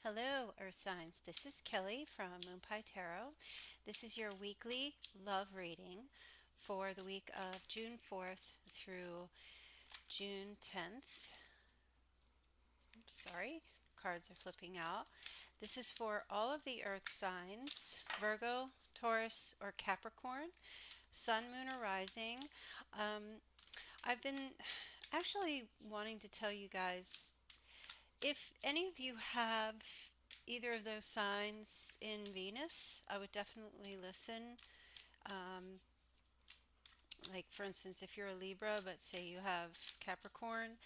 Hello, Earth Signs. This is Kelly from Moon Pie Tarot. This is your weekly love reading for the week of June 4th through June 10th. Sorry, cards are flipping out. This is for all of the Earth signs: Virgo, Taurus, or Capricorn, Sun, Moon, or Rising. I've been actually wanting to tell you guys, if any of you have either of those signs in Venus, I would definitely listen. Um, like, for instance, if you're a Libra, but say you have Capricorn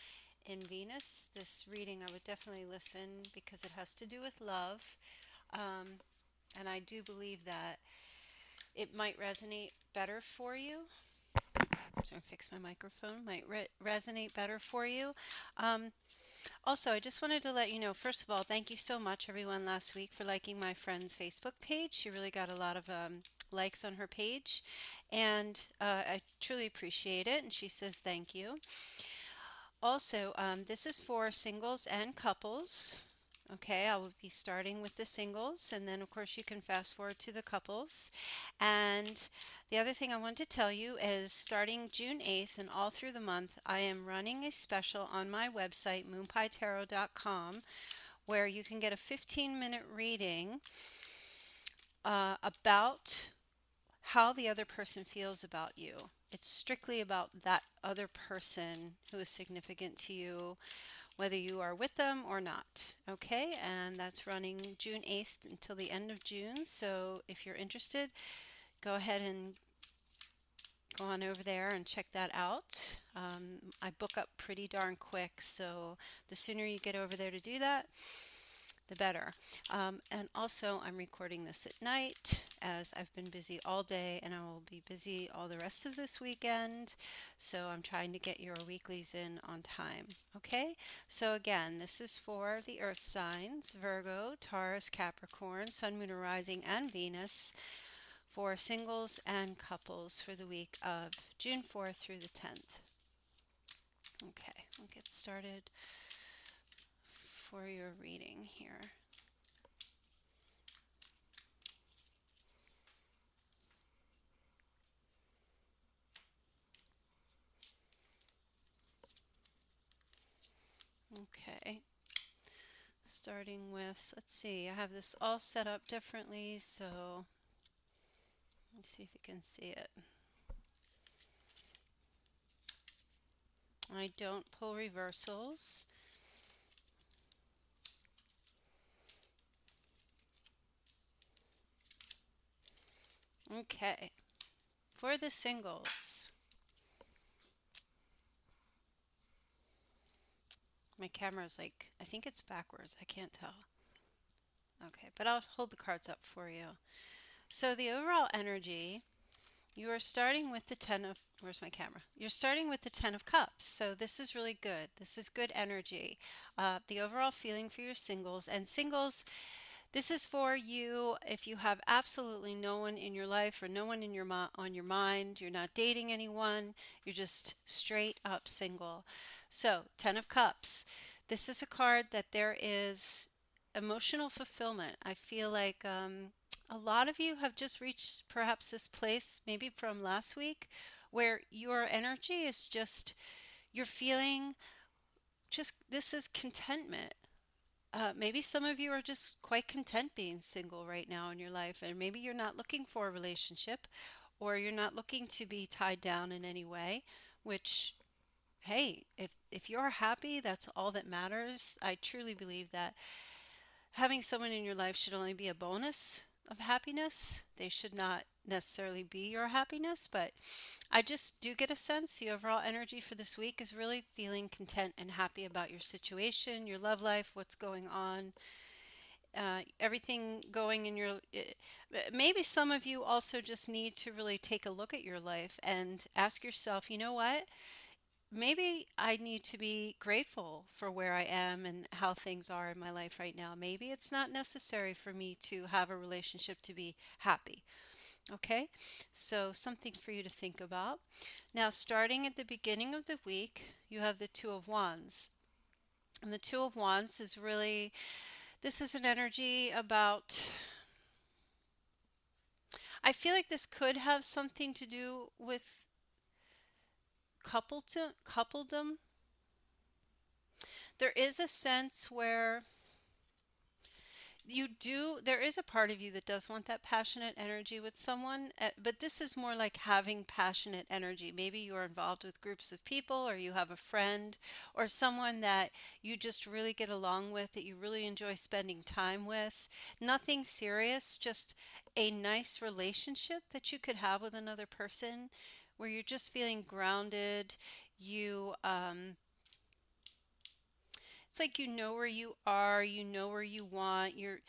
in Venus, this reading I would definitely listen because it has to do with love. Um, and I do believe that it might resonate better for you. So I fix my microphone, might resonate better for you. Um, Also, I just wanted to let you know, first of all, thank you so much, everyone, last week for liking my friend's Facebook page. She really got a lot of likes on her page, and I truly appreciate it. And she says thank you. Also, this is for singles and couples. Okay, I will be starting with the singles, and then of course you can fast forward to the couples. And the other thing I want to tell you is starting June 8th and all through the month, I am running a special on my website, moonpietarot.com, where you can get a 15-minute reading about how the other person feels about you. It's strictly about that other person who is significant to you, whether you are with them or not. Okay, and that's running June 8th until the end of June. So if you're interested, go ahead and go on over there and check that out. I book up pretty darn quick, so the sooner you get over there to do that, the better. And also, I'm recording this at night as I've been busy all day and I will be busy all the rest of this weekend. So I'm trying to get your weeklies in on time. Okay, so again, this is for the Earth signs: Virgo, Taurus, Capricorn, Sun, Moon, or Rising, and Venus, for singles and couples for the week of June 4th through the 10th. Okay, we'll get started for your reading here. Okay, starting with, let's see, I have this all set up differently, so let's see if you can see it. I don't pull reversals. Okay, for the singles, my camera is like, I think it's backwards, I can't tell. Okay, but I'll hold the cards up for you. So the overall energy, you are starting with the 10 of, where's my camera? You're starting with the 10 of Cups. So this is really good. This is good energy. The overall feeling for your singles, and singles, this is for you if you have absolutely no one in your life or no one in your on your mind, you're not dating anyone, you're just straight up single. So 10 of Cups. This is a card that there is emotional fulfillment. I feel like a lot of you have just reached perhaps this place, maybe from last week, where your energy is just, you're feeling just, this is contentment. Maybe some of you are just quite content being single right now in your life, and maybe you're not looking for a relationship or you're not looking to be tied down in any way, which, hey, if you're happy, that's all that matters. I truly believe that having someone in your life should only be a bonus of happiness. They should not necessarily be your happiness, but I just do get a sense the overall energy for this week is really feeling content and happy about your situation, your love life, what's going on, everything going in your. Maybe some of you also just need to really take a look at your life and ask yourself, you know what? Maybe I need to be grateful for where I am and how things are in my life right now. Maybe it's not necessary for me to have a relationship to be happy. Okay, so something for you to think about. Now, starting at the beginning of the week, you have the Two of Wands. And the Two of Wands is really This is an energy about, I feel like this could have something to do with coupledom. There is a sense where there is a part of you that does want that passionate energy with someone, but this is more like having passionate energy. Maybe you're involved with groups of people, or you have a friend or someone that you just really get along with, that you really enjoy spending time with. Nothing serious, just a nice relationship that you could have with another person where you're just feeling grounded. You, it's like you know where you are, you know where you want, you're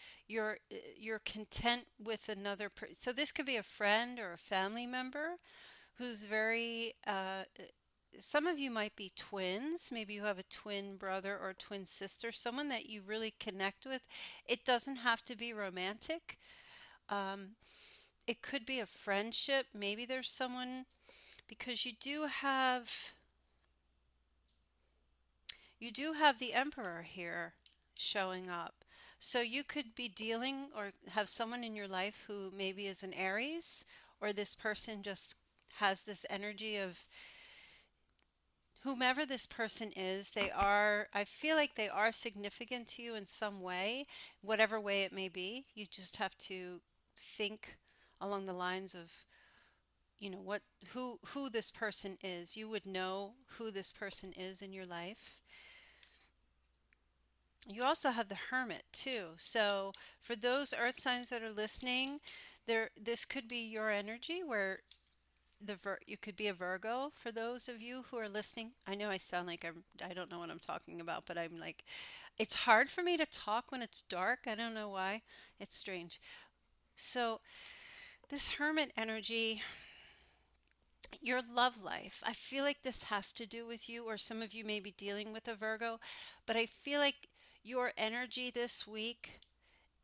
content with another person. So this could be a friend or a family member who's very some of you might be twins. Maybe you have a twin brother or twin sister, someone that you really connect with. It doesn't have to be romantic. Um, it could be a friendship. Maybe there's someone because you do have the Emperor here showing up. So you could be dealing or have someone in your life who maybe is an Aries, or this person just has this energy of whomever this person is, I feel like they are significant to you in some way, whatever way it may be. You just have to think along the lines of, who this person is. You would know who this person is in your life. You also have the Hermit too. So for those earth signs that are listening, this could be your energy where you could be a Virgo. For those of you who are listening, I know I sound like I don't know what I'm talking about, but I'm like it's hard for me to talk when it's dark. I don't know why. It's strange. So this Hermit energy, your love life, I feel like this has to do with you, or some of you may be dealing with a Virgo, but I feel like your energy this week,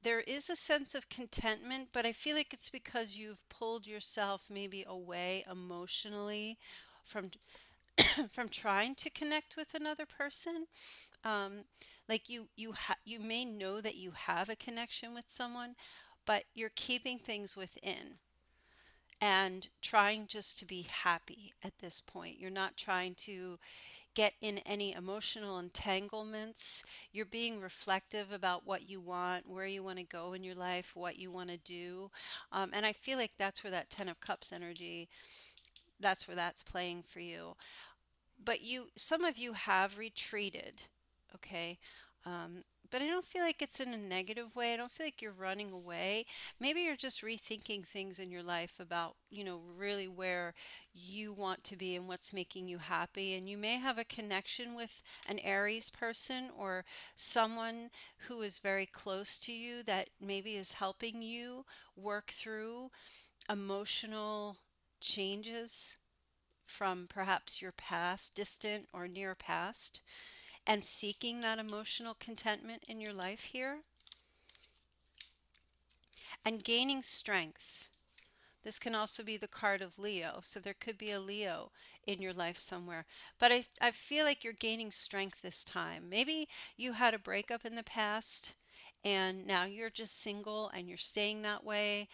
there is a sense of contentment, but I feel like it's because you've pulled yourself maybe away emotionally from from trying to connect with another person. Um, like you may know that you have a connection with someone, but you're keeping things within and trying just to be happy at this point. You're not trying to get in any emotional entanglements. You're being reflective about what you want, where you want to go in your life, what you want to do. And I feel like that's where that Ten of Cups energy, that's where that's playing for you. But some of you have retreated, okay? But I don't feel like it's in a negative way. I don't feel like you're running away. Maybe you're just rethinking things in your life about, really where you want to be and what's making you happy. And you may have a connection with an Aries person or someone who is very close to you that maybe is helping you work through emotional changes from perhaps your past, distant or near past, and seeking that emotional contentment in your life here and gaining strength. This can also be the card of Leo, so there could be a Leo in your life somewhere. But I feel like you're gaining strength this time. Maybe you had a breakup in the past and now you're just single and you're staying that way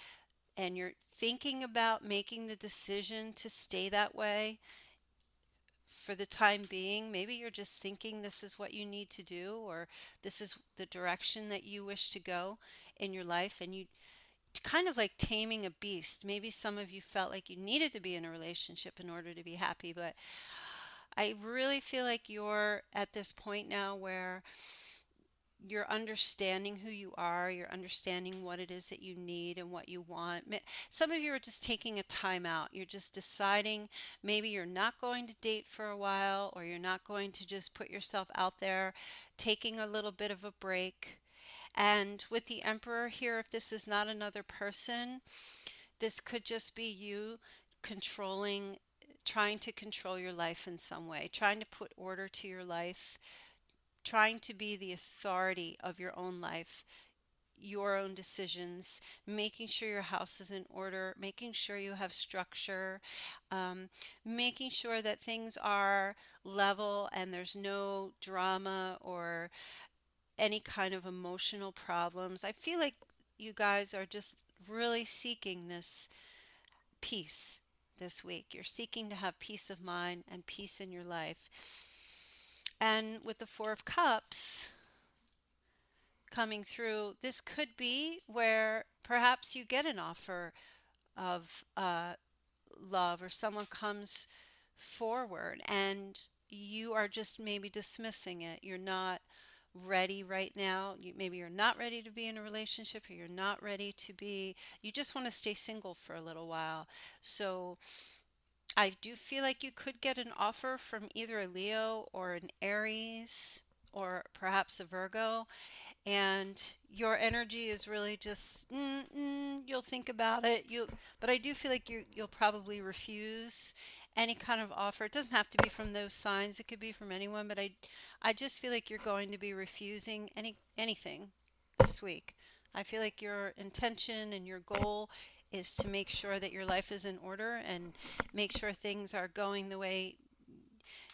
and you're thinking about making the decision to stay that way for the time being. Maybe you're just thinking this is what you need to do, or this is the direction that you wish to go in your life, and you kind of like taming a beast. Maybe some of you felt like you needed to be in a relationship in order to be happy, but I really feel like you're at this point now where you're understanding who you are, you're understanding what it is that you need and what you want. Some of you are just taking a time out. You're just deciding maybe you're not going to date for a while, or you're not going to just put yourself out there, taking a little bit of a break. And with the Emperor here, if this is not another person, this could just be you controlling, trying to control your life in some way, trying to put order to your life, trying to be the authority of your own life, your own decisions, making sure your house is in order, making sure you have structure, making sure that things are level and there's no drama or any kind of emotional problems. I feel like you guys are just really seeking this peace this week. You're seeking to have peace of mind and peace in your life. And with the Four of Cups coming through, this could be where perhaps you get an offer of love, or someone comes forward and you are just maybe dismissing it. You're not ready right now. Maybe you're not ready to be in a relationship, or you're not ready to be, you just want to stay single for a little while. So I do feel like you could get an offer from either a Leo or an Aries or perhaps a Virgo, and your energy is really just you'll think about it. But I do feel like you'll probably refuse any kind of offer. It doesn't have to be from those signs. It could be from anyone, but I just feel like you're going to be refusing anything this week. I feel like your intention and your goal is to make sure that your life is in order and make sure things are going the way.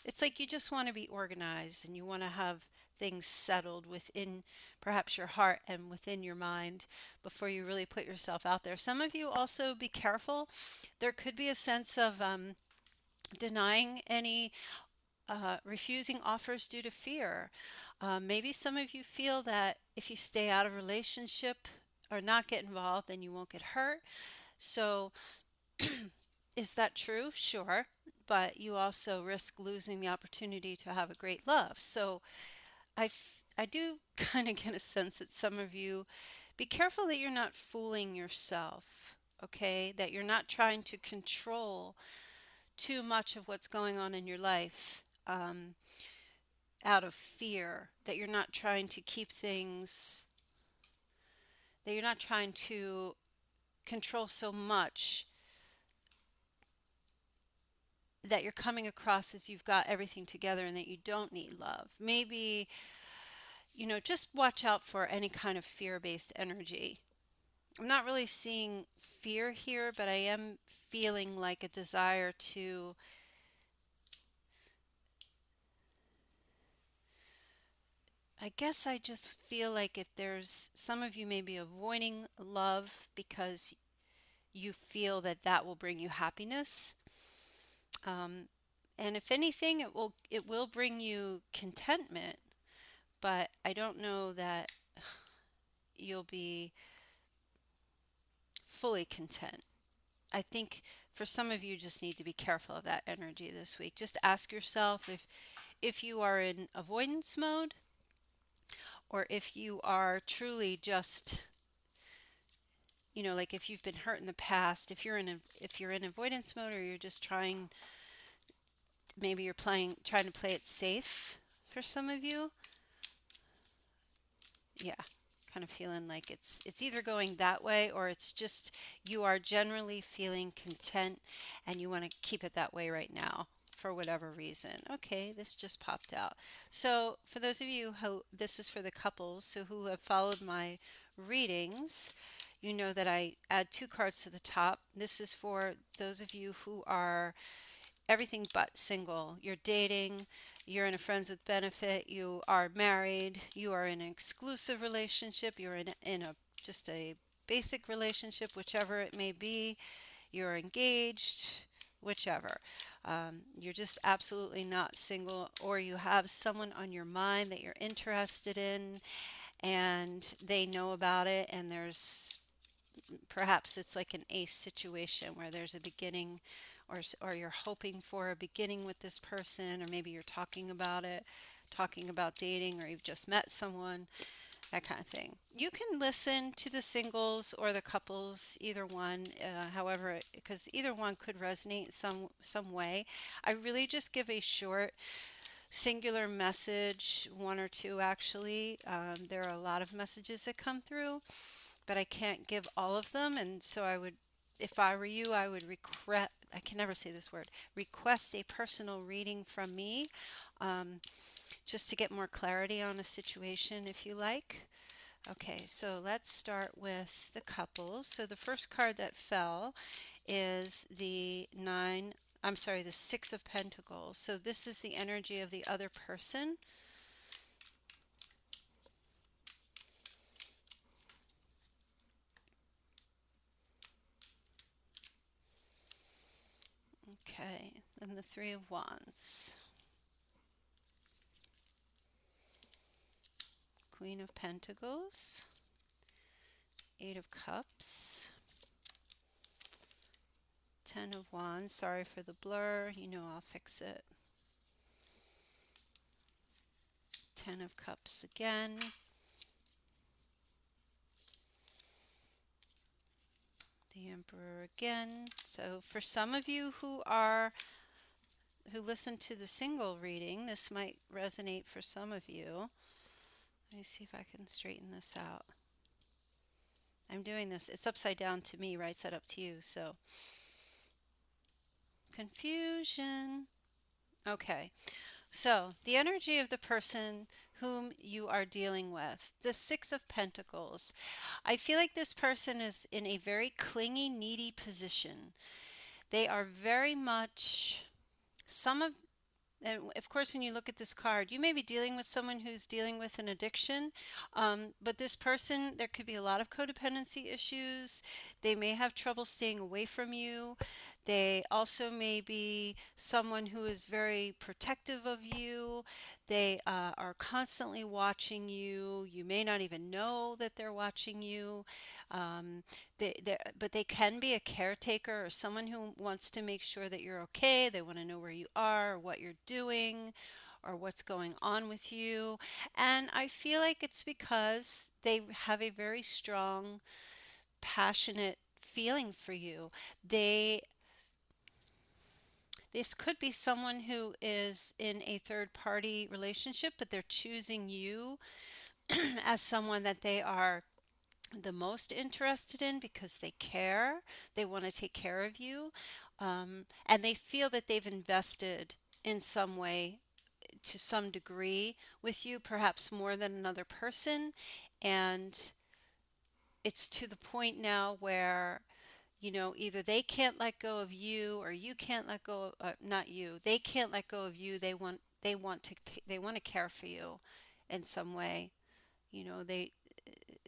It's like you just want to be organized and you want to have things settled within perhaps your heart and within your mind before you really put yourself out there. Some of you also be careful. There could be a sense of denying any refusing offers due to fear. Maybe some of you feel that if you stay out of a relationship or not get involved, then you won't get hurt. So is that true? Sure. But you also risk losing the opportunity to have a great love. So I do kind of get a sense that some of you be careful that you're not fooling yourself, okay? That you're not trying to control too much of what's going on in your life out of fear, that you're not trying to keep things, that you're not trying to control so much that you're coming across as you've got everything together and that you don't need love. Maybe, just watch out for any kind of fear-based energy. I'm not really seeing fear here, but I am feeling like a desire to, I guess I just feel like if there's some of you may be avoiding love because you feel that that will bring you happiness. Um, and if anything, it will bring you contentment, but I don't know that you'll be fully content. I think for some of you just need to be careful of that energy this week. Just ask yourself if you are in avoidance mode or if you are truly just, like if you've been hurt in the past, if you're in avoidance mode, or you're just trying, maybe you're trying to play it safe for some of you. Yeah, kind of feeling like it's either going that way, or it's just you are generally feeling content and you want to keep it that way right now for whatever reason. Okay, this just popped out. So for those of you who, this is for the couples, so who have followed my readings, you know that I add two cards to the top. This is for those of you who are everything but single. You're dating, you're in a friends with benefit, you are married, you are in an exclusive relationship, you're in a just a basic relationship, whichever it may be, you're engaged, whichever. You're just absolutely not single, or you have someone on your mind that you're interested in and they know about it, and there's perhaps it's like an ace situation where there's a beginning, or you're hoping for a beginning with this person, or maybe you're talking about it, talking about dating, or you've just met someone, that kind of thing. You can listen to the singles or the couples, either one, however, because either one could resonate some way. I really just give a short singular message, one or two actually. There are a lot of messages that come through, but I can't give all of them, and so if I were you, I would request, I can never say this word, request a personal reading from me, just to get more clarity on a situation if you like. Okay, so let's start with the couples. So the first card that fell is the the Six of Pentacles. So this is the energy of the other person. Three of Wands, Queen of Pentacles, Eight of Cups, Ten of Wands. Sorry for the blur, you know I'll fix it. Ten of Cups again. The Emperor again. So for some of you who listen to the single reading, this might resonate for some of you. Let me see if I can straighten this out. I'm doing this, it's upside down to me, right side up to you, so confusion. Okay, so the energy of the person whom you are dealing with, the Six of Pentacles. I feel like this person is in a very clingy, needy position. They are very much, and of course, when you look at this card, you may be dealing with someone who's dealing with an addiction, but this person, there could be a lot of codependency issues. They may have trouble staying away from you. They also may be someone who is very protective of you. They are constantly watching you. You may not even know that they're watching you. But they can be a caretaker or someone who wants to make sure that you're okay. They want to know where you are, or what you're doing, or what's going on with you. And I feel like it's because they have a very strong, passionate feeling for you. This could be someone who is in a third party relationship, but they're choosing you as someone that they are the most interested in because they care. They want to take care of you. And they feel that they've invested in some way to some degree with you, perhaps more than another person. And it's to the point now where either they can't let go of you or you can't let go of, not you, they can't let go of you. They want to care for you in some way.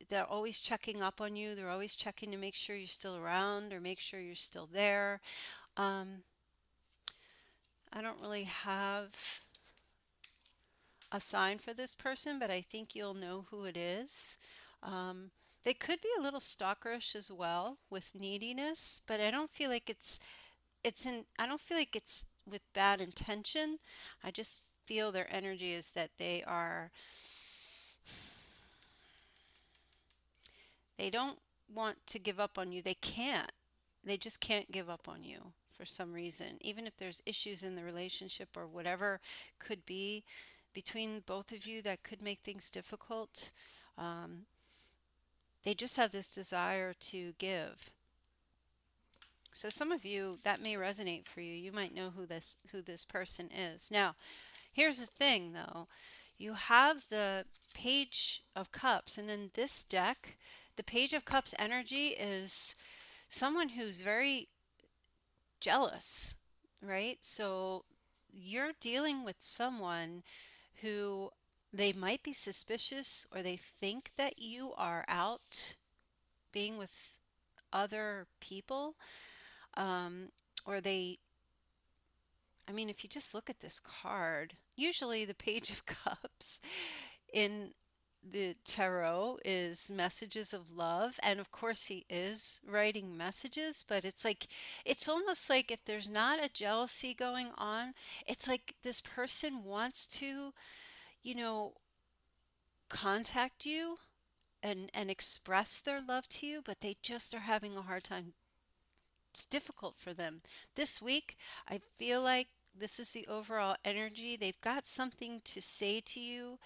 They're always checking up on you. They're always checking to make sure you're still around or make sure you're still there. Um, I don't really have a sign for this person, but I think you'll know who it is. They could be a little stalkerish as well with neediness, but I don't feel like I don't feel like it's with bad intention. I just feel their energy is that they don't want to give up on you. They can't. They just can't give up on you for some reason. Even if there's issues in the relationship or whatever could be between both of you that could make things difficult, they just have this desire to give. So some of you, that may resonate for you. You might know who this person is. Now, here's the thing though. You have the Page of Cups, and in this deck, the Page of Cups energy is someone who's very jealous, right? So you're dealing with someone who they might be suspicious or they think that you are out being with other people. Um, or if you just look at this card, usually the Page of Cups in the tarot is messages of love, and of course he is writing messages, but it's almost like if there's not a jealousy going on, it's like this person wants to you know contact you and express their love to you, but they just are having a hard time. It's difficult for them this week. I feel like this is the overall energy. They've got something to say to you,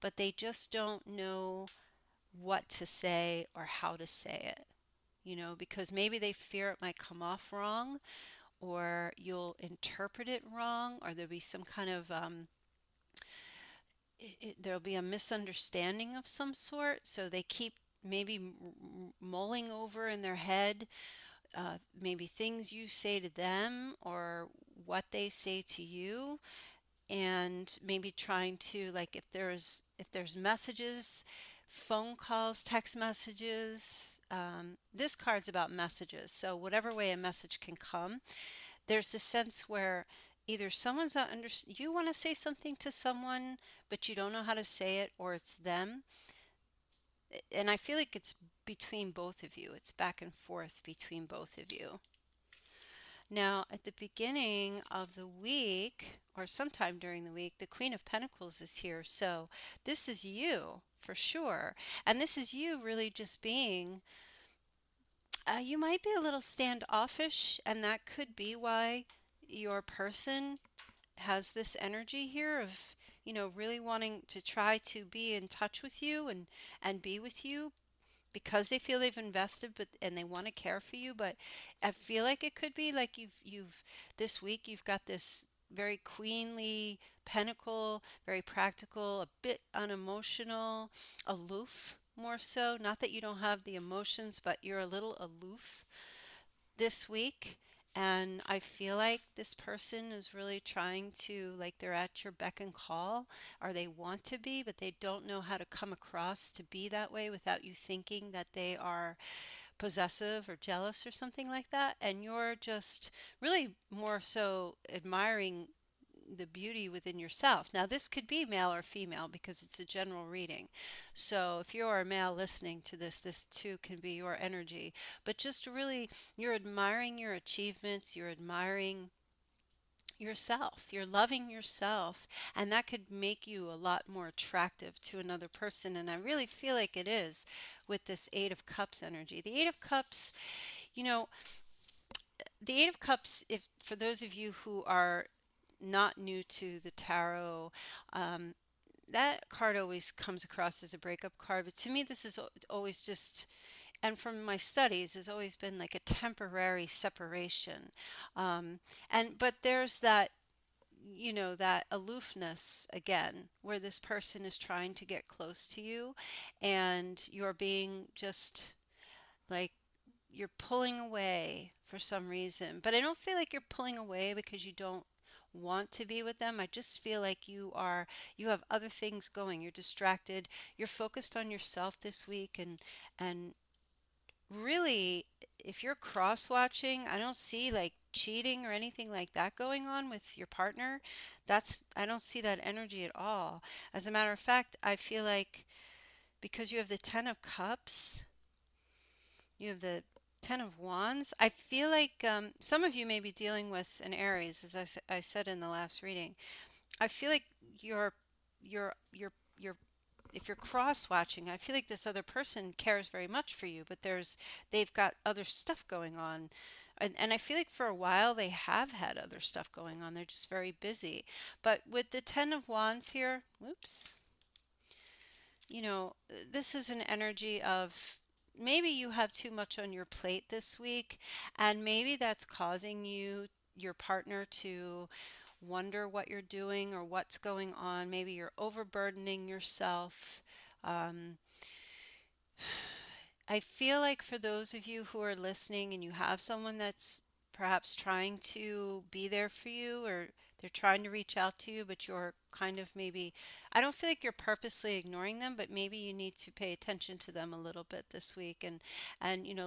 but they just don't know what to say or how to say it, because maybe they fear it might come off wrong or you'll interpret it wrong, or there'll be some kind of there'll be a misunderstanding of some sort. So they keep maybe mulling over in their head, maybe things you say to them or what they say to you, and maybe trying to, like, if there's messages, phone calls, text messages. This card's about messages, so whatever way a message can come, there's a sense where either someone's not under, you want to say something to someone, but you don't know how to say it, or it's them. And I feel like it's between both of you. It's back and forth between both of you. Now, at the beginning of the week, or sometime during the week, the Queen of Pentacles is here. So this is you for sure. And this is you really just being, you might be a little standoffish, and that could be why your person has this energy here of, really wanting to try to be in touch with you and be with you because they feel they've invested, but and they want to care for you. But I feel like it could be like you've this week you've got this very queenly pentacle, very practical, a bit unemotional, aloof more so. Not that you don't have the emotions, but you're a little aloof this week. And I feel like this person is really trying to, like, they're at your beck and call, or they want to be, but they don't know how to come across to be that way without you thinking that they are possessive or jealous or something like that. And you're just really more so admiring the beauty within yourself. Now, this could be male or female because it's a general reading. So, if you're a male listening to this, this too can be your energy. But just really, you're admiring your achievements, you're admiring yourself, you're loving yourself, and that could make you a lot more attractive to another person. And I really feel like it is with this Eight of Cups energy. The Eight of Cups, you know, the Eight of Cups, if for those of you who are not new to the tarot, um, that card always comes across as a breakup card. But to me, this is always just, and from my studies, has always been like a temporary separation. But there's that, that aloofness again, where this person is trying to get close to you, and you're being just like you're pulling away for some reason. But I don't feel like you're pulling away because you don't want to be with them. I just feel like you have other things going. You're distracted. You're focused on yourself this week, and really, if you're cross watching, I don't see like cheating or anything like that going on with your partner. I don't see that energy at all. As a matter of fact, I feel like because you have the 10 of cups, you have the Ten of Wands. I feel like some of you may be dealing with an Aries, as I said in the last reading. I feel like you're if you're cross watching, I feel like this other person cares very much for you, but they've got other stuff going on. And I feel like for a while they have had other stuff going on. They're just very busy. But with the Ten of Wands here, whoops, this is an energy of maybe you have too much on your plate this week, and maybe that's causing your partner to wonder what you're doing or what's going on. Maybe you're overburdening yourself. Um, I feel like for those of you who are listening and you have someone that's perhaps trying to be there for you, or they're trying to reach out to you, but you're kind of maybe, I don't feel like you're purposely ignoring them, but maybe you need to pay attention to them a little bit this week, and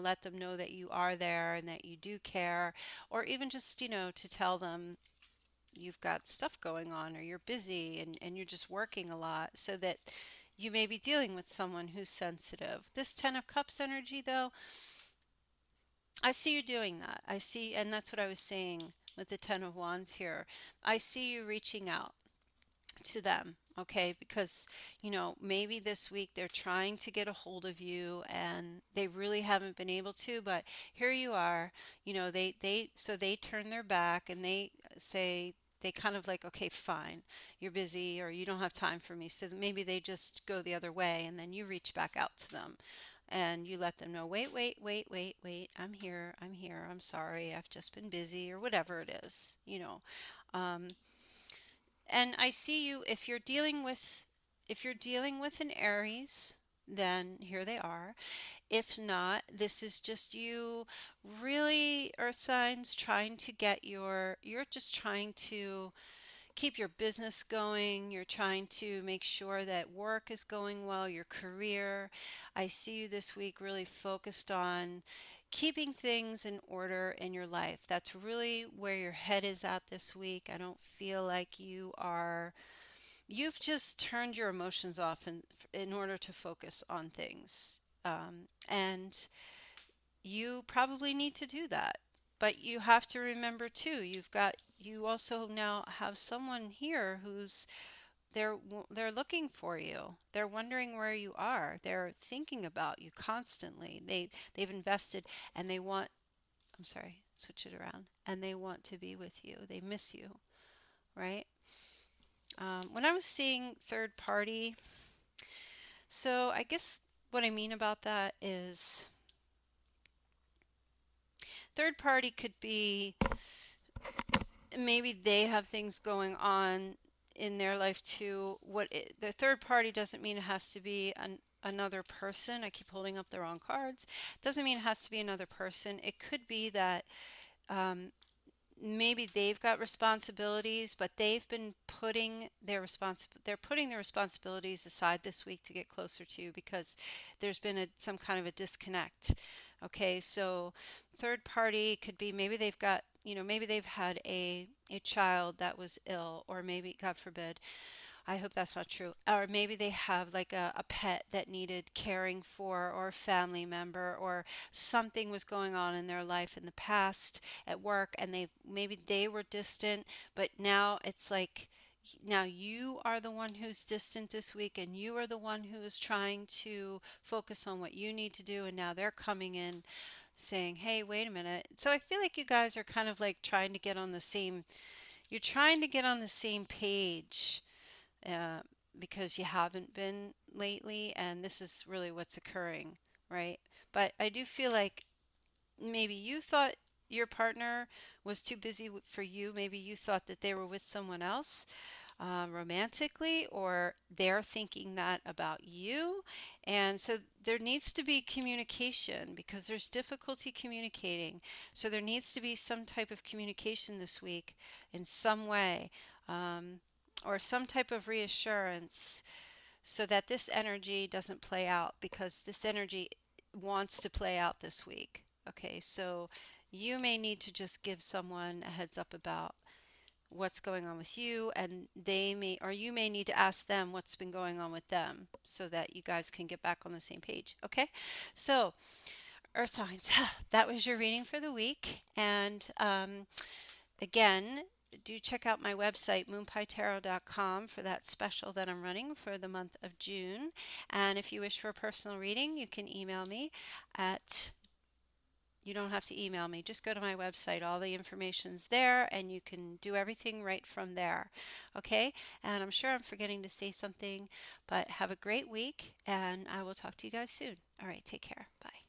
let them know that you are there and that you do care, or even just, to tell them you've got stuff going on, or you're busy and you're just working a lot, so that you may be dealing with someone who's sensitive. This Ten of Cups energy, though, I see you doing that. I see, and that's what I was saying with the Ten of Wands here. I see you reaching out to them, okay? Because, maybe this week they're trying to get a hold of you and they really haven't been able to, but here you are. So they turn their back and they say, they kind of like, okay, fine, you're busy or you don't have time for me. So maybe they just go the other way, and then you reach back out to them and you let them know, wait, wait, wait, wait, wait, I'm here, I'm sorry, I've just been busy, or whatever it is. Um, and I see you, if you're dealing with an Aries, then here they are. If not, this is just you really, earth signs, trying to you're just trying to keep your business going. You're trying to make sure that work is going well, your career. I see you this week really focused on keeping things in order in your life. That's really where your head is at this week. I don't feel like you've just turned your emotions off in order to focus on things. And you probably need to do that. But you have to remember too, you also now have someone here who's they're looking for you. They're wondering where you are. They're thinking about you constantly. They've invested and they want, I'm sorry, switch it around. And they want to be with you. They miss you, right? When I was seeing third party, so I guess what I mean about that is third party could be maybe they have things going on in their life too. The third party doesn't mean it has to be another person. I keep holding up the wrong cards. Doesn't mean it has to be another person. It could be that um, maybe they've got responsibilities, but they're putting their responsibilities aside this week to get closer to you because there's been some kind of a disconnect. Okay, so third party could be maybe they've got, maybe they've had a child that was ill, or maybe, God forbid, I hope that's not true. Or maybe they have like a pet that needed caring for, or a family member, or something was going on in their life in the past at work, and maybe they were distant, but now it's like now you are the one who's distant this week, and you are the one who is trying to focus on what you need to do, and now they're coming in saying, "Hey, wait a minute." So I feel like you guys are kind of like you're trying to get on the same page uh, because you haven't been lately, and this is really what's occurring, right? But I do feel like maybe you thought your partner was too busy for you. Maybe you thought that they were with someone else romantically, or they're thinking that about you. And so there needs to be communication because there's difficulty communicating. So there needs to be some type of communication this week in some way. Um, or some type of reassurance so that this energy doesn't play out, because this energy wants to play out this week. Okay, so you may need to just give someone a heads up about what's going on with you, and you may need to ask them what's been going on with them so that you guys can get back on the same page. Okay, so earth signs, that was your reading for the week. And again, do check out my website, moonpietarot.com, for that special that I'm running for the month of June. And if you wish for a personal reading, you can email me at you don't have to email me. Just go to my website. All the information's there, and you can do everything right from there. Okay? And I'm sure I'm forgetting to say something, but have a great week, and I will talk to you guys soon. All right, take care. Bye.